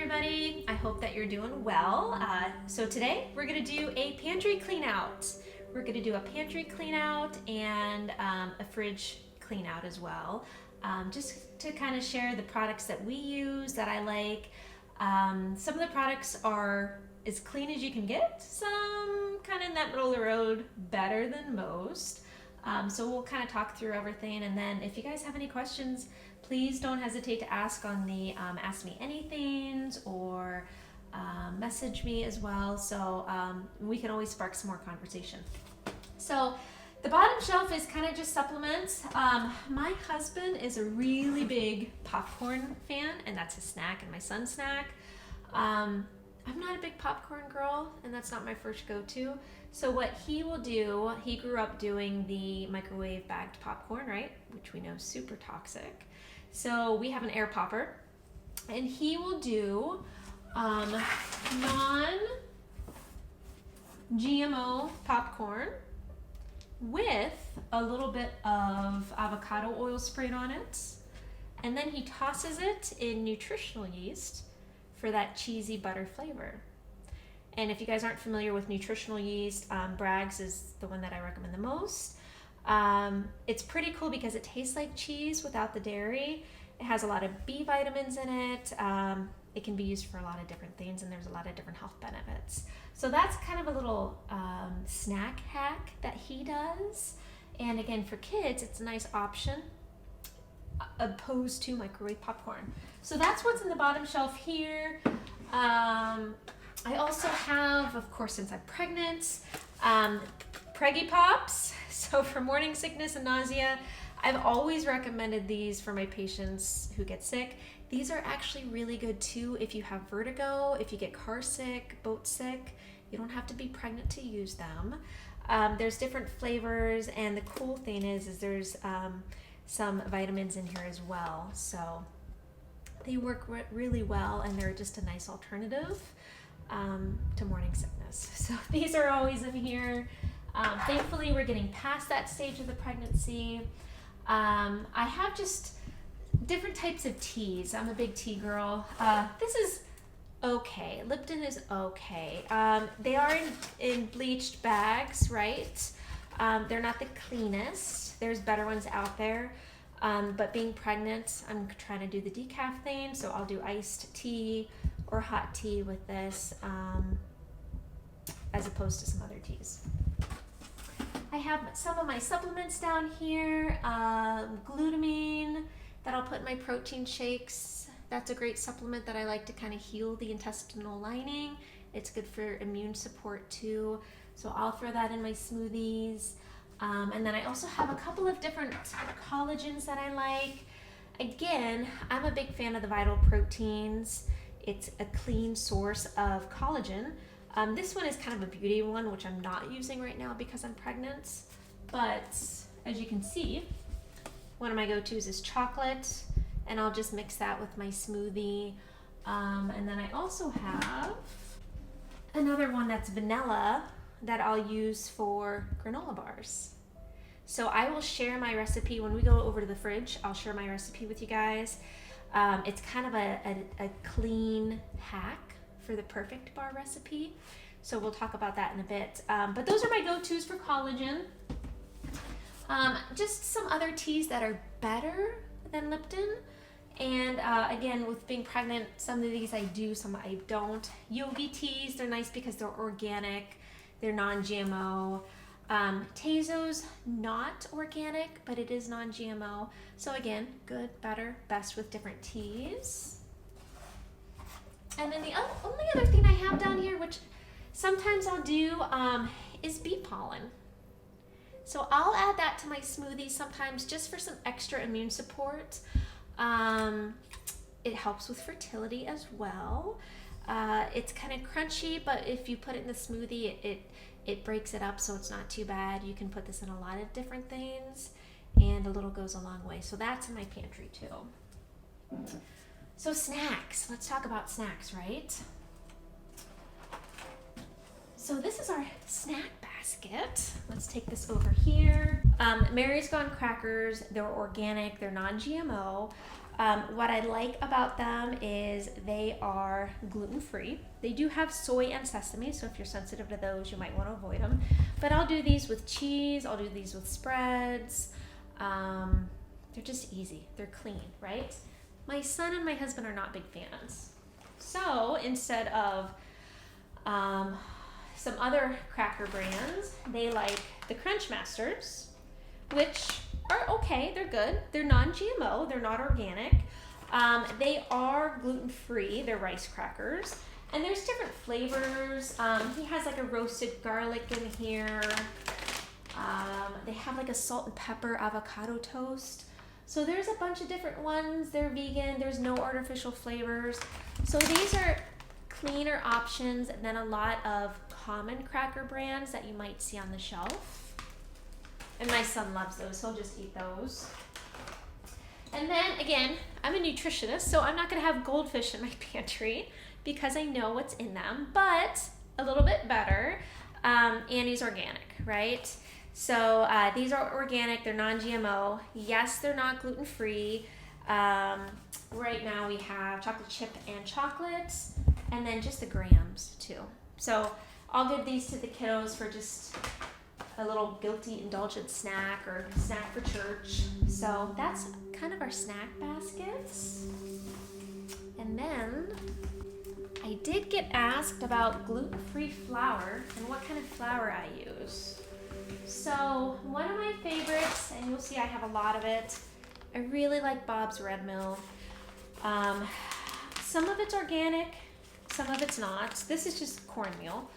everybody. I hope that you're doing well. So today we're gonna do a pantry clean out. We're gonna do a pantry clean out and a fridge clean out as well. Just to kind of share the products that we use that I like. Some of the products are as clean as you can get. Some kind of in that middle of the road, better than most. So we'll kind of talk through everything, and then if you guys have any questions, please don't hesitate to ask on the Ask Me Anythings or message me as well, so we can always spark some more conversation. So the bottom shelf is kind of just supplements. My husband is a really big popcorn fan, and that's his snack and my son's snack. I'm not a big popcorn girl, and that's not my first go-to. So what he will do, he grew up doing the microwave bagged popcorn, right? Which we know is super toxic. So we have an air popper, and he will do non-GMO popcorn with a little bit of avocado oil sprayed on it. And then he tosses it in nutritional yeast for that cheesy butter flavor. And if you guys aren't familiar with nutritional yeast, Bragg's is the one that I recommend the most. It's pretty cool because it tastes like cheese without the dairy. It has a lot of B vitamins in it. It can be used for a lot of different things, and there's a lot of different health benefits. So that's kind of a little snack hack that he does. And again, for kids, it's a nice option opposed to microwave popcorn. So that's what's in the bottom shelf here. I also have, of course, since I'm pregnant, Preggy Pops. So for morning sickness and nausea, I've always recommended these for my patients who get sick. These are actually really good too if you have vertigo, if you get car sick, boat sick. You don't have to be pregnant to use them. There's different flavors, and the cool thing is there's some vitamins in here as well. So they work really well, and they're just a nice alternative to morning sickness. So these are always in here. Thankfully, we're getting past that stage of the pregnancy. I have just different types of teas. I'm a big tea girl. This is okay. Lipton is okay. They are in bleached bags, right? They're not the cleanest. There's better ones out there. But being pregnant, I'm trying to do the decaf thing, so I'll do iced tea or hot tea with this as opposed to some other teas. I have some of my supplements down here, glutamine that I'll put in my protein shakes. That's a great supplement that I like to kind of heal the intestinal lining. It's good for immune support too, so I'll throw that in my smoothies. And then I also have a couple of different collagens that I like. Again, I'm a big fan of the Vital Proteins. It's a clean source of collagen. This one is kind of a beauty one, which I'm not using right now because I'm pregnant. But as you can see, one of my go-tos is chocolate, and I'll just mix that with my smoothie. And then I also have another one that's vanilla that I'll use for granola bars. So I will share my recipe when we go over to the fridge. I'll share my recipe with you guys. It's kind of a clean hack for the perfect bar recipe. So we'll talk about that in a bit. But those are my go-tos for collagen. Just some other teas that are better than Lipton. And again, with being pregnant, some of these I do, some I don't. Yogi teas, they're nice because they're organic. They're non-GMO. Tezo's not organic, but it is non-GMO. So again, good, better, best with different teas. And then the only other thing I have down here, which sometimes I'll do, is bee pollen. So I'll add that to my smoothies sometimes just for some extra immune support. It helps with fertility as well. It's kind of crunchy, but if you put it in the smoothie, it breaks it up, so it's not too bad. You can put this in a lot of different things, and a little goes a long way. So that's in my pantry too. So snacks, let's talk about snacks, right? So this is our snack basket. Let's take this over here. Mary's Gone crackers, they're organic, they're non-GMO. What I like about them is they are gluten-free. They do have soy and sesame, so if you're sensitive to those, you might want to avoid them. But I'll do these with cheese, I'll do these with spreads. They're just easy, they're clean, right? My son and my husband are not big fans. So instead of some other cracker brands, they like the Crunch Masters, which are okay, they're good. They're non-GMO, they're not organic. They are gluten-free, they're rice crackers. And there's different flavors. He has like a roasted garlic in here. They have like a salt and pepper avocado toast. So there's a bunch of different ones. They're vegan, there's no artificial flavors. So these are cleaner options than a lot of common cracker brands that you might see on the shelf. And my son loves those, he'll just eat those. And then again, I'm a nutritionist, so I'm not gonna have goldfish in my pantry because I know what's in them, but a little bit better, Annie's organic, right? So these are organic, they're non-GMO. Yes, they're not gluten-free. Right now we have chocolate chip and chocolate, and then just the grams too. So I'll give these to the kiddos for just a little guilty indulgent snack or snack for church. So that's kind of our snack baskets. And then I did get asked about gluten-free flour and what kind of flour I use. So one of my favorites, and you'll see I have a lot of it, I really like Bob's Red Mill. Some of it's organic, some of it's not. This is just cornmeal.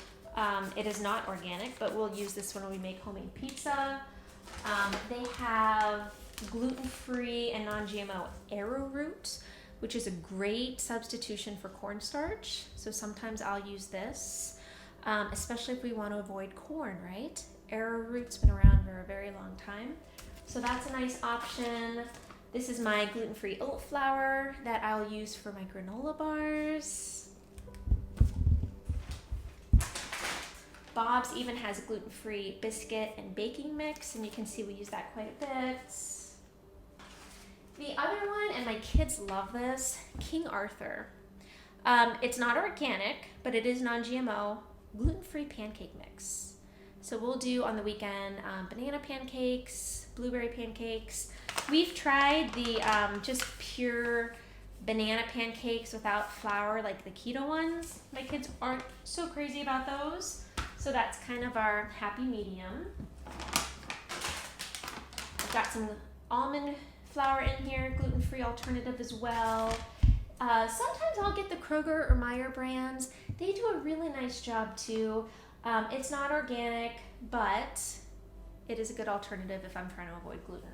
It is not organic, but we'll use this when we make homemade pizza. They have gluten-free and non-GMO arrowroot, which is a great substitution for cornstarch. So sometimes I'll use this, especially if we want to avoid corn, right? Arrowroot's been around for a very long time. So that's a nice option. This is my gluten-free oat flour that I'll use for my granola bars. Bob's even has a gluten-free biscuit and baking mix, and you can see we use that quite a bit. The other one, and my kids love this, King Arthur. It's not organic, but it is non-GMO, gluten-free pancake mix. So we'll do on the weekend banana pancakes, blueberry pancakes. We've tried the just pure banana pancakes without flour, like the keto ones. My kids aren't so crazy about those. So that's kind of our happy medium. I've got some almond flour in here, gluten-free alternative as well. Sometimes I'll get the Kroger or Meyer brands. They do a really nice job too. It's not organic, but it is a good alternative if I'm trying to avoid gluten.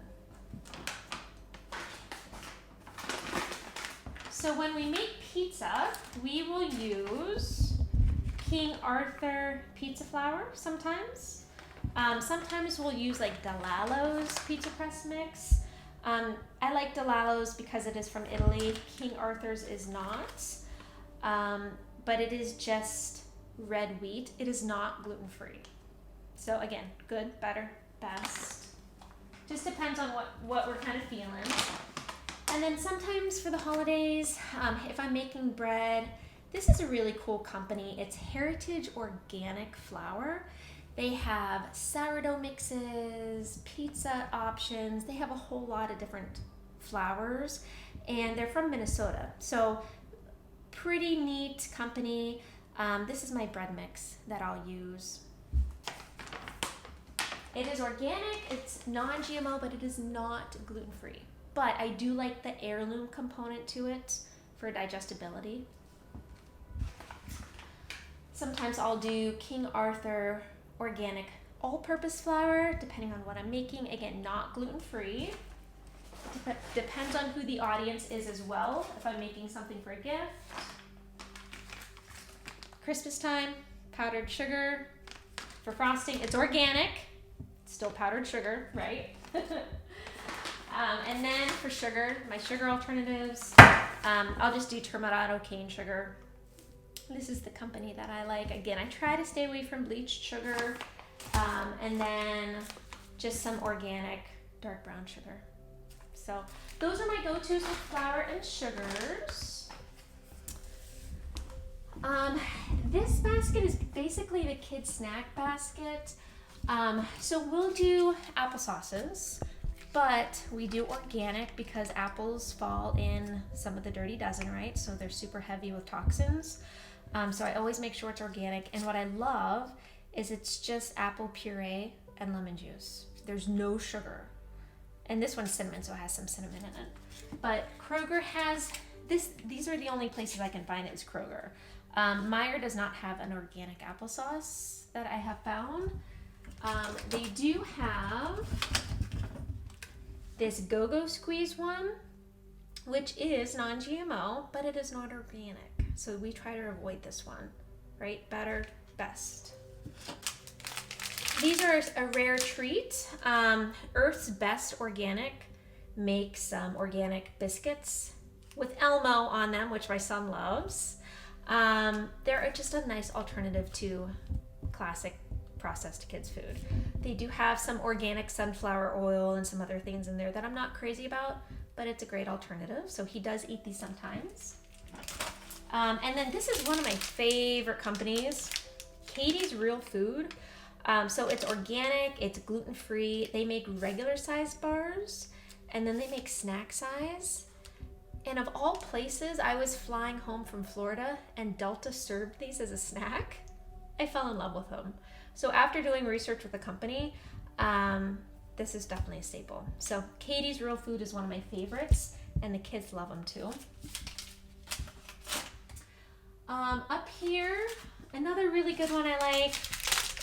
So when we make pizza, we will use King Arthur pizza flour sometimes. Sometimes we'll use like Delalo's pizza press mix. I like Delalo's because it is from Italy. King Arthur's is not, but it is just red wheat. It is not gluten-free. So again, good, better, best. Just depends on what we're kind of feeling. And then sometimes for the holidays, if I'm making bread, this is a really cool company. It's Heritage Organic Flour. They have sourdough mixes, pizza options. They have a whole lot of different flours, and they're from Minnesota. So pretty neat company. This is my bread mix that I'll use. It is organic, it's non-GMO, but it is not gluten-free. But I do like the heirloom component to it for digestibility. Sometimes I'll do King Arthur organic all-purpose flour, depending on what I'm making. Again, not gluten-free. Depends on who the audience is as well. If I'm making something for a gift. Christmas time, powdered sugar. For frosting, it's organic. It's still powdered sugar, right? And then for sugar, my sugar alternatives, I'll just do Terminato cane sugar. This is the company that I like. Again, I try to stay away from bleached sugar, and then just some organic dark brown sugar. So those are my go-tos with flour and sugars. This basket is basically the kids' snack basket. So we'll do applesauces, but we do organic because apples fall in some of the dirty dozen, right? So they're super heavy with toxins. So I always make sure it's organic. And what I love is it's just apple puree and lemon juice. There's no sugar. And this one's cinnamon, so it has some cinnamon in it. But Kroger has this. These are the only places I can find it is Kroger. Meijer does not have an organic applesauce that I have found. They do have this Go-Go Squeeze one, which is non-GMO, but it is not organic. So we try to avoid this one, right? Better, best. These are a rare treat. Earth's Best Organic makes organic biscuits with Elmo on them, which my son loves. They're just a nice alternative to classic processed kids food. They do have some organic sunflower oil and some other things in there that I'm not crazy about, but it's a great alternative. So he does eat these sometimes. And then this is one of my favorite companies, Katie's Real Food. So it's organic, it's gluten-free. They make regular size bars, and then they make snack size. And of all places, I was flying home from Florida and Delta served these as a snack. I fell in love with them. So after doing research with the company, this is definitely a staple. So Katie's Real Food is one of my favorites, and the kids love them too. Up here, another really good one I like.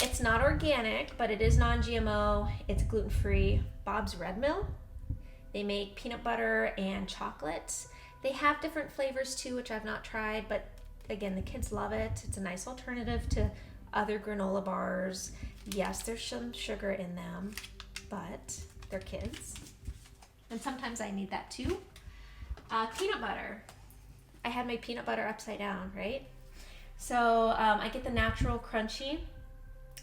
It's not organic, but it is non-GMO. It's gluten-free. Bob's Red Mill. They make peanut butter and chocolate. They have different flavors too, which I've not tried, but again, the kids love it. It's a nice alternative to other granola bars. Yes, there's some sugar in them, but they're kids. And sometimes I need that too. Peanut butter. I had my peanut butter upside down, right? So I get the natural crunchy.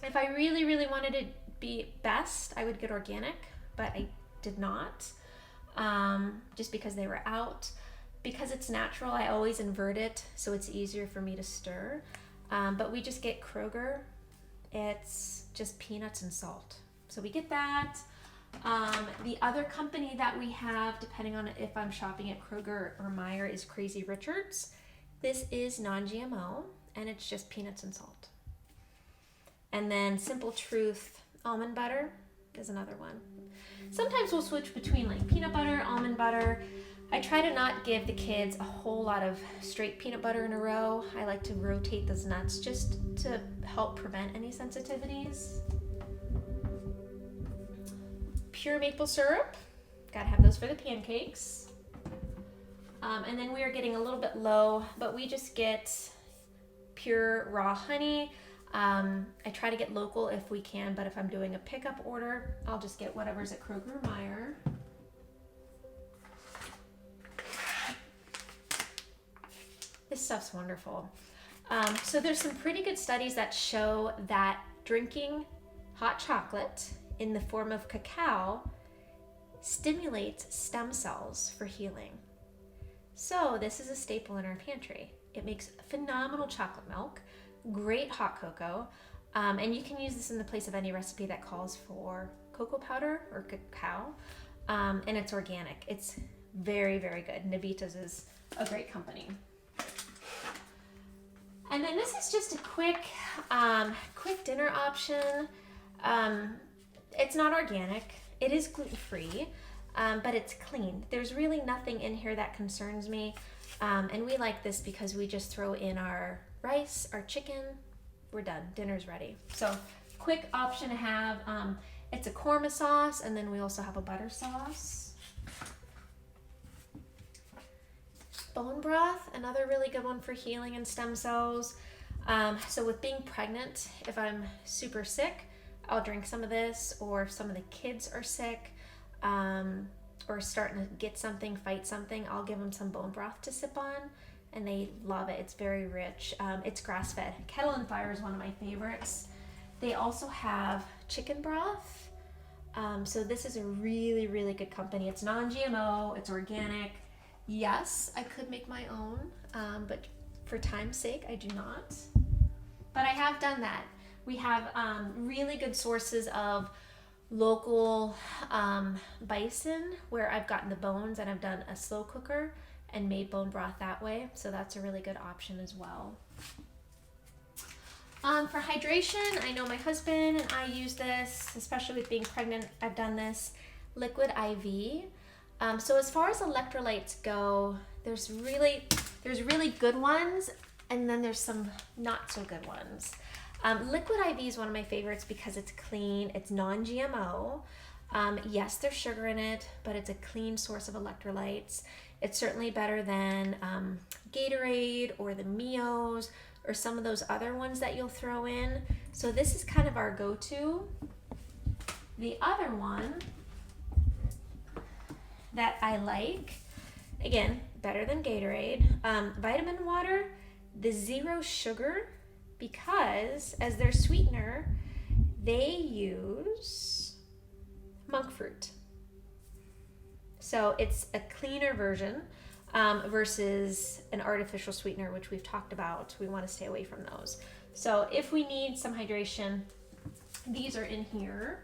If I really, really wanted to be best, I would get organic, but I did not, just because they were out. Because it's natural, I always invert it, so it's easier for me to stir. But we just get Kroger. It's just peanuts and salt. So we get that. The other company that we have, depending on if I'm shopping at Kroger or Meijer, is Crazy Richard's. This is non-GMO, and it's just peanuts and salt. And then Simple Truth almond butter is another one. Sometimes we'll switch between like peanut butter, almond butter. I try to not give the kids a whole lot of straight peanut butter in a row. I like to rotate those nuts just to help prevent any sensitivities. Pure maple syrup. Gotta have those for the pancakes. And then we are getting a little bit low, but we just get pure raw honey. I try to get local if we can, but if I'm doing a pickup order, I'll just get whatever's at Kroger or Meijer. This stuff's wonderful. So there's some pretty good studies that show that drinking hot chocolate in the form of cacao stimulates stem cells for healing. So this is a staple in our pantry. It makes phenomenal chocolate milk, great hot cocoa, and you can use this in the place of any recipe that calls for cocoa powder or cacao, and it's organic. It's very, very good. Navita's is a great company. And then this is just a quick dinner option. It's not organic. It is gluten-free, but it's clean. There's really nothing in here that concerns me. And we like this because we just throw in our rice, our chicken, we're done. Dinner's ready. So quick option to have. It's a korma sauce, and then we also have a butter sauce. Bone broth, another really good one for healing and stem cells. So with being pregnant, if I'm super sick, I'll drink some of this, or if some of the kids are sick, or starting to get something, fight something, I'll give them some bone broth to sip on, and they love it. It's very rich. It's grass-fed. Kettle and Fire is one of my favorites. They also have chicken broth, So this is a really, really good company. It's non-GMO, it's organic. Yes, I could make my own, but for time's sake, I do not. But I have done that. We have really good sources of local bison where I've gotten the bones and I've done a slow cooker and made bone broth that way. So that's a really good option as well. For hydration, I know my husband and I use this, especially with being pregnant. I've done this liquid IV. So as far as electrolytes go, there's really good ones, and then there's some not so good ones. Liquid IV is one of my favorites because it's clean, it's non-GMO. Yes, there's sugar in it, but it's a clean source of electrolytes. It's certainly better than Gatorade or the Mios or some of those other ones that you'll throw in. So this is kind of our go-to. The other one that I like, again, better than Gatorade, vitamin water, the zero sugar, because as their sweetener, they use monk fruit. So it's a cleaner version versus an artificial sweetener, which we've talked about. We want to stay away from those. So if we need some hydration, these are in here.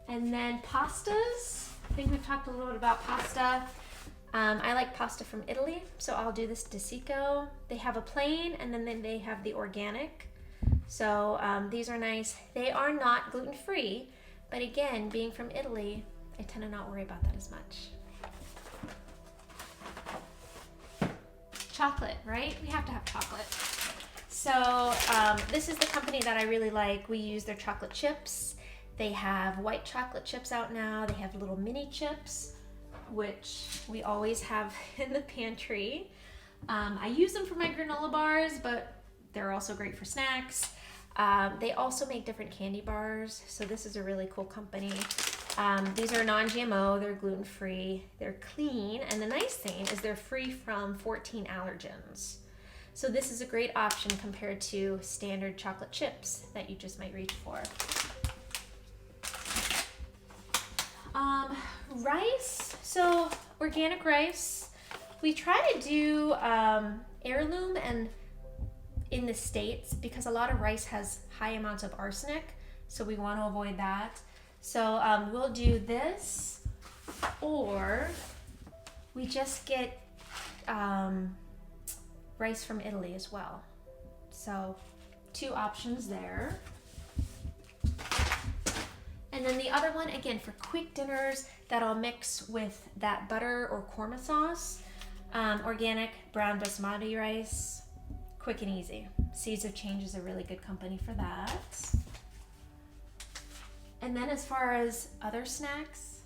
And then pastas. I think we've talked a little bit about pasta. I like pasta from Italy, so I'll do this Desico. They have a plain, and then they have the organic. So these are nice. They are not gluten-free, but again, being from Italy, I tend to not worry about that as much. Chocolate, right? We have to have chocolate. So this is the company that I really like. We use their chocolate chips. They have white chocolate chips out now. They have little mini chips, which we always have in the pantry. I use them for my granola bars, but they're also great for snacks. They also make different candy bars, so this is a really cool company. These are non-GMO, they're gluten-free, they're clean, and the nice thing is they're free from 14 allergens. So this is a great option compared to standard chocolate chips that you just might reach for. Rice, so organic rice. We try to do heirloom and in the States because a lot of rice has high amounts of arsenic, so we want to avoid that. So we'll do this, or we just get rice from Italy as well. So 2 options there. And then the other one, again, for quick dinners that I'll mix with that butter or korma sauce, organic brown basmati rice, quick and easy. Seeds of Change is a really good company for that. And then as far as other snacks,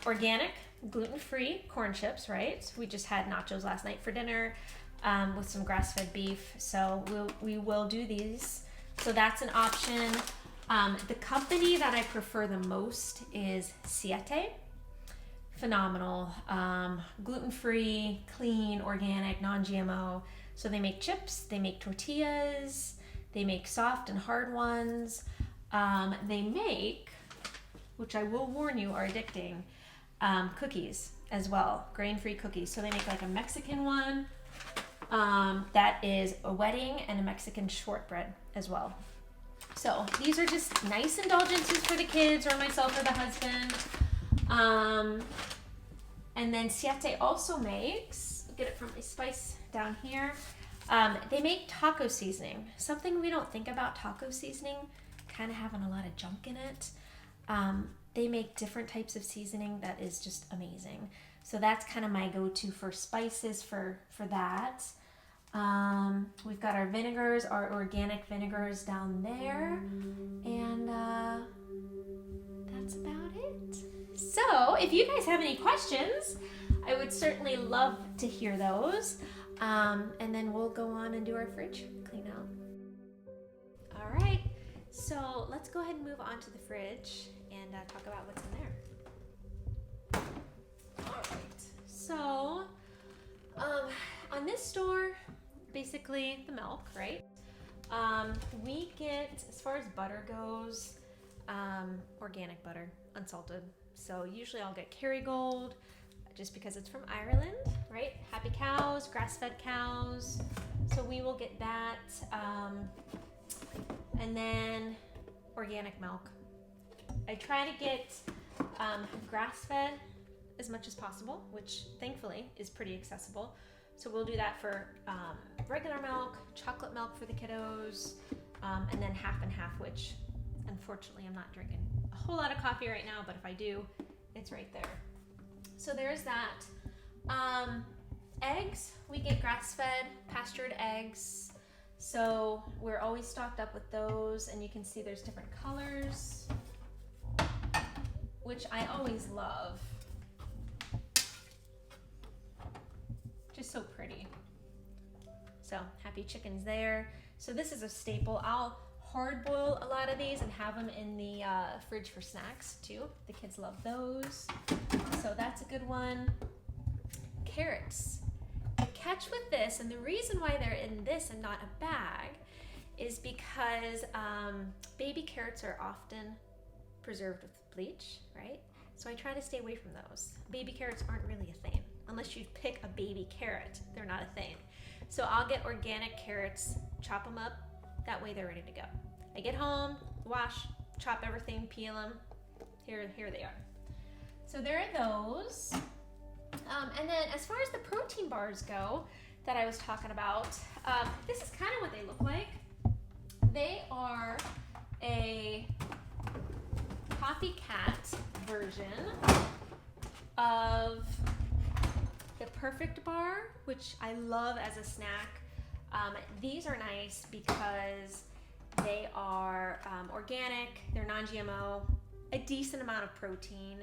organic, gluten-free corn chips, right? We just had nachos last night for dinner. With some grass-fed beef, so we will do these. So that's an option. The company that I prefer the most is Siete. Phenomenal. Gluten-free, clean, organic, non-GMO. So they make chips, they make tortillas, they make soft and hard ones. They make, which I will warn you are addicting, cookies as well, grain-free cookies. So they make like a Mexican one, that is a wedding, and a Mexican shortbread as well. So these are just nice indulgences for the kids or myself or the husband. And then Siete also makes, get it from my spice down here, they make taco seasoning. Something we don't think about taco seasoning, kind of having a lot of junk in it. They make different types of seasoning that is just amazing. So that's kind of my go-to for spices for that. We've got our vinegars, our organic vinegars down there, and that's about it. So if you guys have any questions, I would certainly love to hear those. And then we'll go on and do our fridge clean out. All right, so let's go ahead and move on to the fridge and talk about what's in there. All right, so on this store, basically the milk, right? We get, as far as butter goes, organic butter, unsalted. So usually I'll get Kerrygold, just because it's from Ireland, right? Happy cows, grass-fed cows. So we will get that. And then organic milk. I try to get grass-fed as much as possible, which thankfully is pretty accessible. So we'll do that for regular milk, chocolate milk for the kiddos, and then half and half, which unfortunately I'm not drinking a whole lot of coffee right now, but if I do, it's right there. So there's that. Eggs, we get grass-fed, pastured eggs. So we're always stocked up with those, and you can see there's different colors, which I always love. Just so pretty. So happy chickens there. So this is a staple. I'll hard boil a lot of these and have them in the fridge for snacks too. The kids love those. So that's a good one. Carrots. The catch with this, and the reason why they're in this and not a bag, is because baby carrots are often preserved with bleach, right? So I try to stay away from those. Baby carrots aren't really a thing. Unless you pick a baby carrot, they're not a thing. So I'll get organic carrots, chop them up, that way they're ready to go. I get home, wash, chop everything, peel them. Here they are. So there are those. And then as far as the protein bars go that I was talking about, this is kind of what they look like. They are a copycat version of the Perfect Bar, which I love as a snack. These are nice because they are organic, they're non-GMO, a decent amount of protein.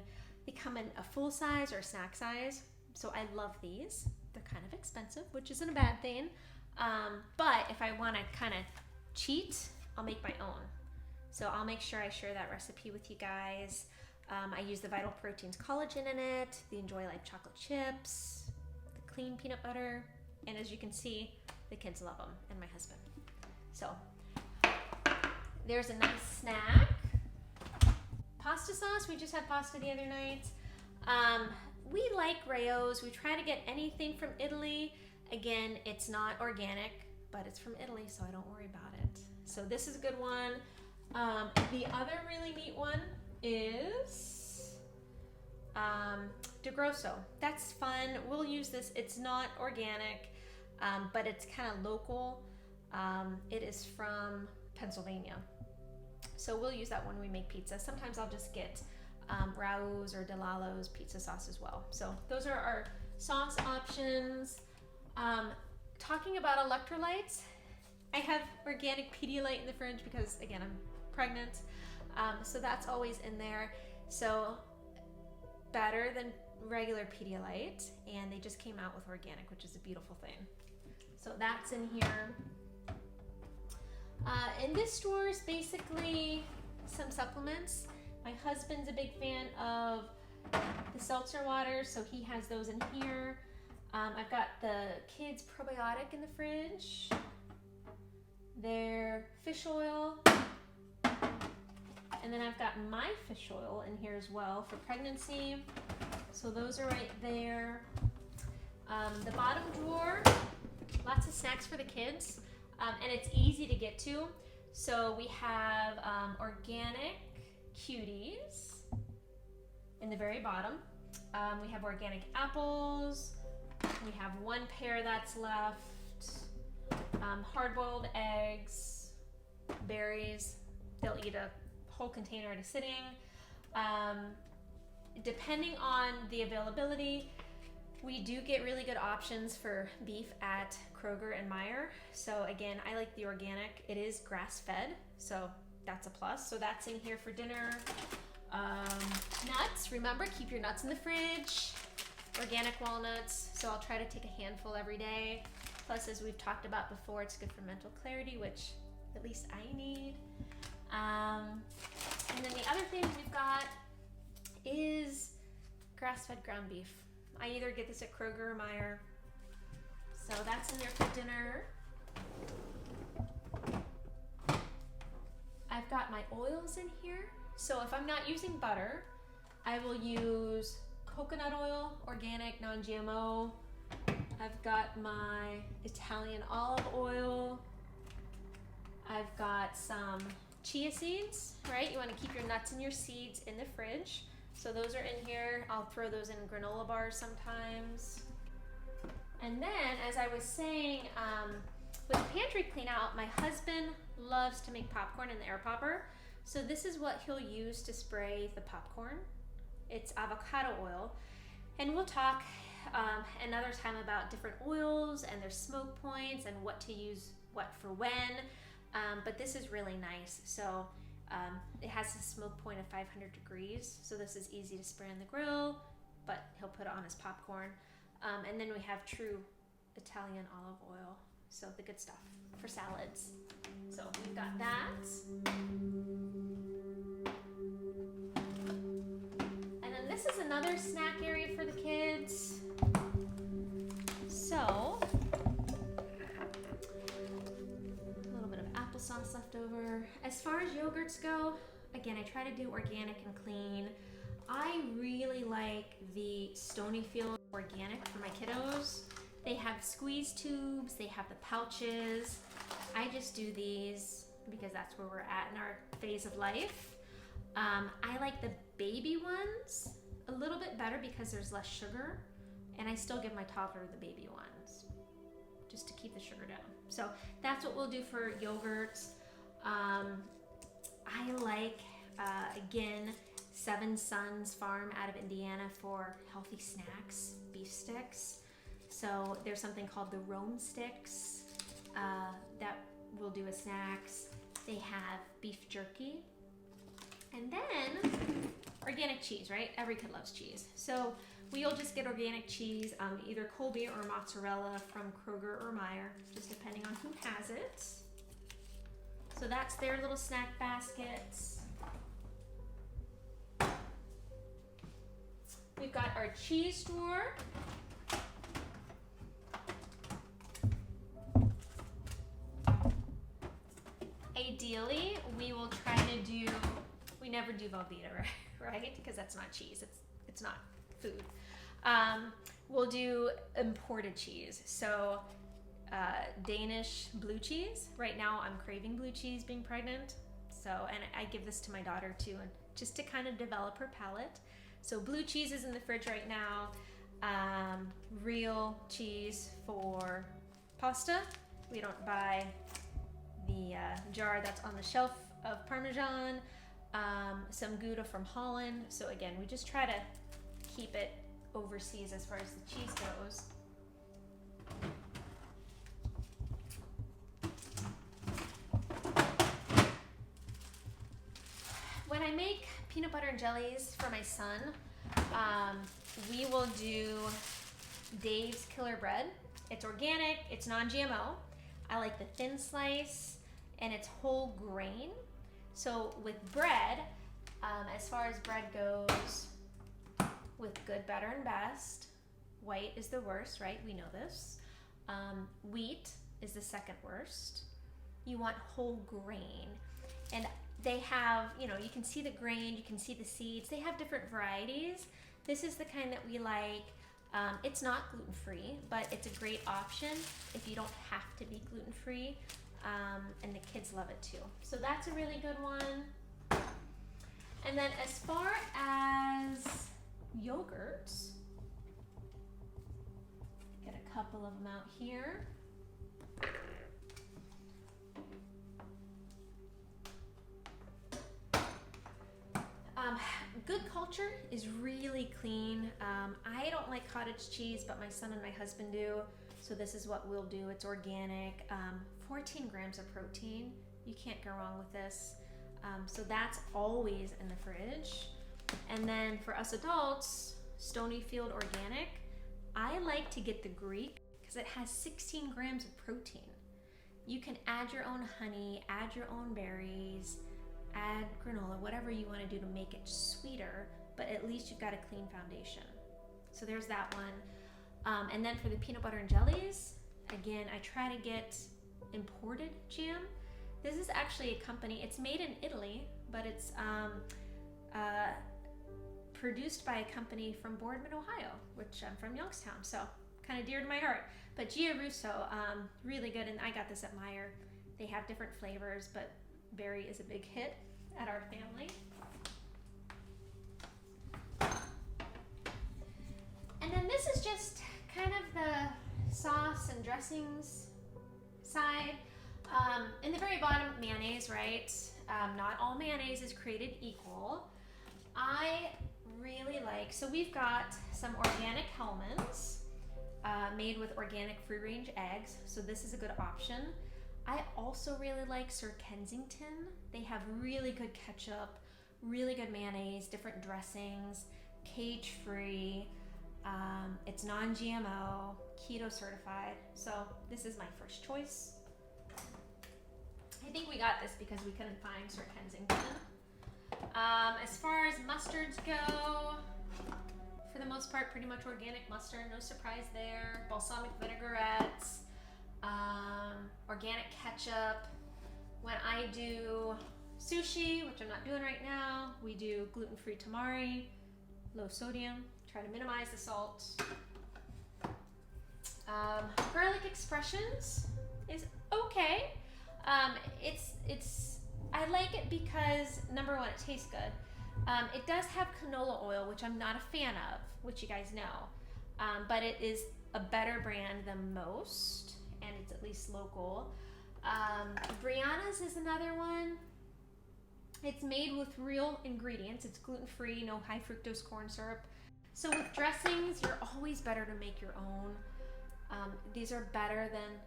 They come in a full size or a snack size, so I love these. They're kind of expensive, which isn't a bad thing, but if I want to kind of cheat, I'll make my own. So I'll make sure I share that recipe with you guys. I use the Vital Proteins collagen in it, the Enjoy Life chocolate chips, the clean peanut butter, and as you can see, the kids love them, and my husband. So there's a nice snack. Pasta sauce, we just had pasta the other night. We like Rayo's. We try to get anything from Italy. Again, it's not organic, but it's from Italy, so I don't worry about it. So this is a good one. The other really neat one is DeGrosso. That's fun. We'll use this. It's not organic, but it's kind of local. It is from Pennsylvania. So we'll use that when we make pizza. Sometimes I'll just get Rao's or DeLallo's pizza sauce as well. So those are our sauce options. Talking about electrolytes, I have organic Pedialyte in the fridge because, again, I'm pregnant. So that's always in there. So better than regular Pedialyte, and they just came out with organic, which is a beautiful thing. So that's in here. In this store is basically some supplements. My husband's a big fan of the seltzer water, so he has those in here. I've got the kids probiotic in the fridge. Their fish oil. And then I've got my fish oil in here as well for pregnancy. So those are right there. The bottom drawer, lots of snacks for the kids. And it's easy to get to. So we have organic cuties in the very bottom. We have organic apples. We have one pear that's left. Hard-boiled eggs, berries. They'll eat a whole container at a sitting. Depending on the availability, we do get really good options for beef at Kroger and Meijer. So again, I like the organic. It is grass-fed, so that's a plus. So that's in here for dinner. Nuts, remember, keep your nuts in the fridge. Organic walnuts, so I'll try to take a handful every day. Plus, as we've talked about before, it's good for mental clarity, which at least I need. And then the other thing we've got is grass-fed ground beef. I either get this at Kroger or Meijer. So that's in there for dinner. oils in here. So if I'm not using butter, I will use coconut oil, organic, non-GMO. I've got my Italian olive oil. I've got some chia seeds, right? You want to keep your nuts and your seeds in the fridge. So those are in here. I'll throw those in granola bars sometimes. And then, as I was saying, with the pantry clean out, my husband loves to make popcorn in the air popper. So this is what he'll use to spray the popcorn. It's avocado oil. And we'll talk another time about different oils and their smoke points and what to use what for when. But this is really nice. So it has a smoke point of 500 degrees. So this is easy to spray on the grill, but he'll put it on his popcorn. And then we have true Italian olive oil. So the good stuff for salads. So we've got that. And then this is another snack area for the kids. So applesauce left over. As far as yogurts go, again, I try to do organic and clean. I really like the Stonyfield organic for my kiddos. They have squeeze tubes, they have the pouches. I just do these because that's where we're at in our phase of life. I like the baby ones a little bit better because there's less sugar, and I still give my toddler the baby ones, just to keep the sugar down. So that's what we'll do for yogurts. I like, again, Seven Sons Farm out of Indiana for healthy snacks, beef sticks. So there's something called the Rome sticks that we'll do as snacks. They have beef jerky. And then organic cheese, right? Every kid loves cheese. So we'll just get organic cheese, either Colby or mozzarella from Kroger or Meijer, just depending on who has it. So that's their little snack baskets. We've got our cheese drawer. Ideally, we will try to do, we never do Velveeta, right? Because that's not cheese, it's not food. We'll do imported cheese. So Danish blue cheese. Right now I'm craving blue cheese being pregnant. So, and I give this to my daughter too, and just to kind of develop her palate. So blue cheese is in the fridge right now. Real cheese for pasta. We don't buy the jar that's on the shelf of Parmesan. Some Gouda from Holland. So again, we just try to keep it overseas as far as the cheese goes. When I make peanut butter and jellies for my son, we will do Dave's Killer Bread. It's organic, it's non-GMO. I like the thin slice, and it's whole grain. So with bread, as far as bread goes, with good, better, and best, white is the worst, right? We know this. Wheat is the second worst. You want whole grain. And they have, you know, you can see the grain, you can see the seeds. They have different varieties. This is the kind that we like. It's not gluten-free, but it's a great option if you don't have to be gluten-free. And the kids love it too. So that's a really good one. And then as far as yogurts, get a couple of them out here. Good Culture is really clean. I don't like cottage cheese, but my son and my husband do. So this is what we'll do. It's organic, 14 grams of protein. You can't go wrong with this. So that's always in the fridge. And then for us adults, Stonyfield Organic. I like to get the Greek because it has 16 grams of protein. You can add your own honey, add your own berries, add granola, whatever you want to do to make it sweeter, but at least you've got a clean foundation. So there's that one. And then for the peanut butter and jellies, again, I try to get imported jam This is actually a company, it's made in Italy, but it's produced by a company from Boardman, Ohio, which I'm from Youngstown, so kind of dear to my heart. But Gia Russo, really good, and I got this at Meijer. They have different flavors, but berry is a big hit at our family. And then this is just kind of the sauce and dressings side. In the very bottom, mayonnaise, right? Not all mayonnaise is created equal. I really like, so we've got some organic Hellmann's made with organic free-range eggs, so this is a good option. I also really like Sir Kensington. They have really good ketchup, really good mayonnaise, different dressings, cage-free. It's non-GMO, keto certified, so this is my first choice. I think we got this because we couldn't find Sir Kensington. As far as mustards go, for the most part, pretty much organic mustard, no surprise there. Balsamic vinaigrettes, organic ketchup. When I do sushi, which I'm not doing right now, we do gluten-free tamari, low sodium, try to minimize the salt. Garlic expressions is okay. I like it because, number one, it tastes good. It does have canola oil, which I'm not a fan of, which you guys know, but it is a better brand than most, and it's at least local. Brianna's is another one. It's made with real ingredients. It's gluten-free, no high fructose corn syrup. So with dressings, you're always better to make your own. These are better than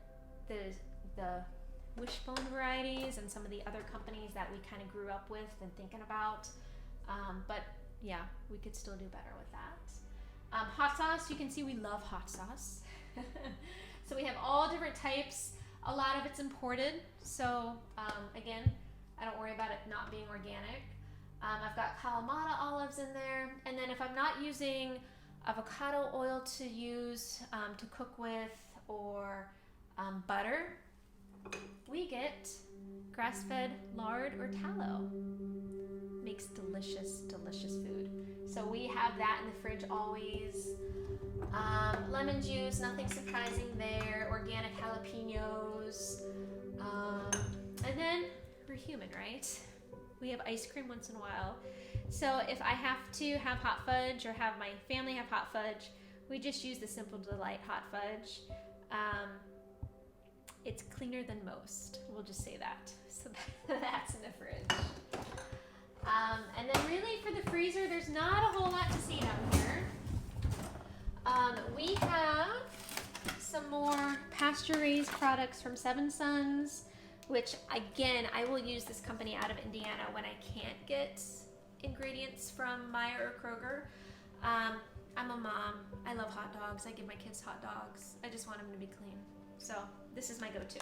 the wishbone varieties and some of the other companies that we kind of grew up with and thinking about. But yeah, we could still do better with that. Hot sauce, you can see we love hot sauce. So we have all different types. A lot of it's imported. So again, I don't worry about it not being organic. I've got Kalamata olives in there. And then if I'm not using avocado oil to use to cook with, or butter, we get grass-fed lard or tallow. Makes delicious, delicious food. So we have that in the fridge always. Lemon juice, nothing surprising there. Organic jalapenos. And then we're human, right? We have ice cream once in a while. So if I have to have hot fudge or have my family have hot fudge, we just use the Simple Delight hot fudge. It's cleaner than most. We'll just say that. So that's in the fridge. And then really for the freezer, there's not a whole lot to see down here. We have some more pasture-raised products from Seven Sons, which again, I will use this company out of Indiana when I can't get ingredients from Meijer or Kroger. I'm a mom. I love hot dogs. I give my kids hot dogs. I just want them to be clean. So this is my go-to.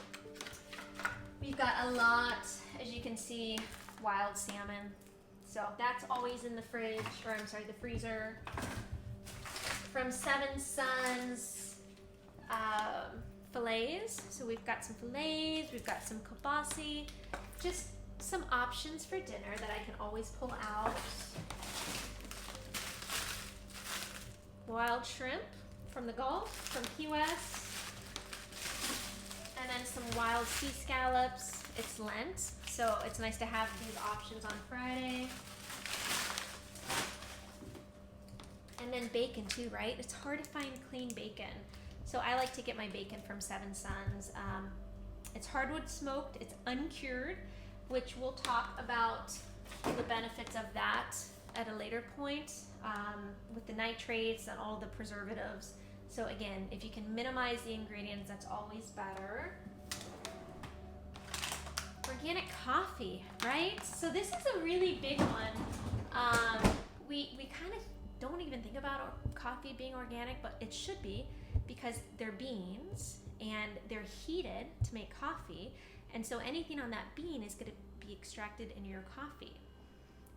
We've got a lot, as you can see, wild salmon. So that's always in the fridge, or I'm sorry, the freezer. From Seven Sons, fillets. So we've got some fillets, we've got some kibasi, just some options for dinner that I can always pull out. Wild shrimp from the Gulf, from Key West. And then some wild sea scallops. It's Lent, so it's nice to have these options on Friday. And then bacon too, right? It's hard to find clean bacon. So I like to get my bacon from Seven Sons. It's hardwood smoked, it's uncured, which we'll talk about the benefits of that at a later point, with the nitrates and all the preservatives. So again, if you can minimize the ingredients, that's always better. Organic coffee, right? So this is a really big one. We kind of don't even think about coffee being organic, but it should be, because they're beans and they're heated to make coffee. And so anything on that bean is going to be extracted in your coffee.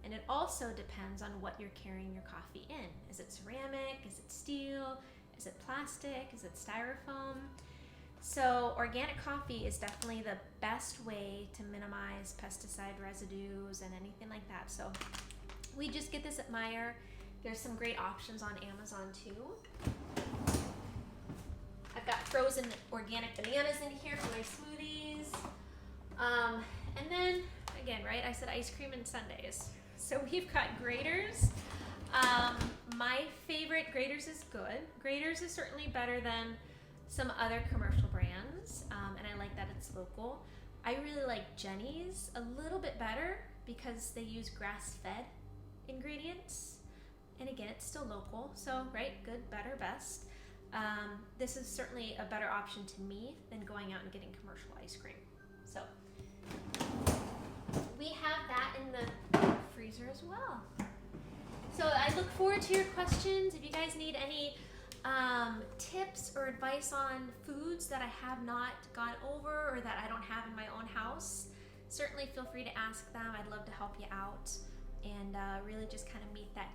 And it also depends on what you're carrying your coffee in. Is it ceramic? Is it steel? Is it plastic? Is it styrofoam? So organic coffee is definitely the best way to minimize pesticide residues and anything like that. So we just get this at Meijer. There's some great options on Amazon too. I've got frozen organic bananas in here for my smoothies. And then, again, right, I said ice cream and sundaes. So we've got Grater's. My favorite, Grater's is good. Grater's is certainly better than some other commercial brands, and I like that it's local. I really like Jenny's a little bit better because they use grass-fed ingredients. And again, it's still local, so right, good, better, best. This is certainly a better option to me than going out and getting commercial ice cream. So we have that in the freezer as well. So I look forward to your questions. If you guys need any tips or advice on foods that I have not gone over or that I don't have in my own house, certainly feel free to ask them. I'd love to help you out and really just kind of meet that